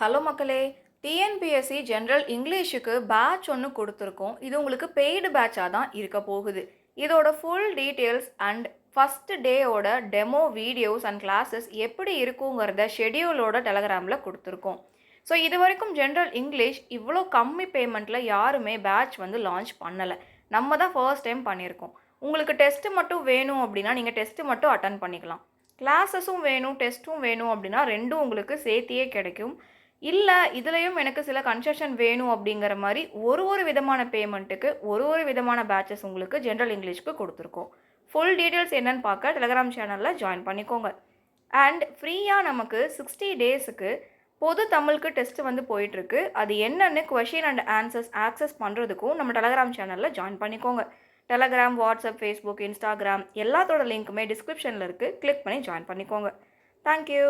Hello மக்களே! TNPSC general இங்கிலீஷுக்கு batch ஒண்ணு குடுத்துருக்கோம். இது உங்களுக்கு பெய்டு பேட்ச்சா தான் இருக்க போகுது. இதோட ஃபுல் டீட்டெயில்ஸ் அண்ட் ஃபர்ஸ்ட் டேயோட டெமோ வீடியோஸ் அண்ட் கிளாஸஸ் எப்படி இருக்குங்கிறத ஷெட்யூலோட டெலகிராம்ல குடுத்துருக்கோம். ஸோ இதுவரைக்கும் ஜெனரல் இங்கிலீஷ் இவ்வளோ கம்மி பேமெண்ட்ல யாருமே பேட்ச் வந்து லான்ச் பண்ணல. நம்ம தான் ஃபர்ஸ்ட் டைம் பண்ணியிருக்கோம். உங்களுக்கு டெஸ்ட் மட்டும் வேணும் அப்படின்னா, நீங்க டெஸ்ட் மட்டும் அட்டெண்ட் பண்ணிக்கலாம். கிளாஸஸும் வேணும், டெஸ்ட்டும் வேணும் அப்படின்னா 2ம் உங்களுக்கு சேர்த்தியே கிடைக்கும். இல்ல, இதுலயும் எனக்கு சில கன்செஷன் வேணும் அப்படிங்கிற மாரி ஒரு விதமான பேமெண்ட்டுக்கு ஒரு விதமான பேட்சஸ் உங்களுக்கு ஜெனரல் இங்கிலீஷ்க்கு குடுத்துருக்கோம். ஃபுல் டீட்டெயில்ஸ் என்னன்னு பார்க்க டெலகிராம் சேனல்ல ஜாயின் பண்ணிக்கோங்க. அண்ட் ஃப்ரீயா நமக்கு 60 டேஸுக்கு பொது தமிழுக்கு டெஸ்ட் வந்து போயிட்டுருக்கு. அது என்னன்னு கொஷின் அண்ட் ஆன்சர்ஸ் ஆக்சஸ் பண்ணுறதுக்கும் நம்ம டெலகிராம் சேனல்ல ஜாயின் பண்ணிக்கோங்க. டெலகிராம், வாட்ஸ்அப், ஃபேஸ்புக், இன்ஸ்டாகிராம் எல்லாத்தோட லிங்க்குமே டிஸ்கிரிப்ஷனில் இருக்குது. கிளிக் பண்ணி ஜாயின் பண்ணிக்கோங்க. தேங்க்யூ.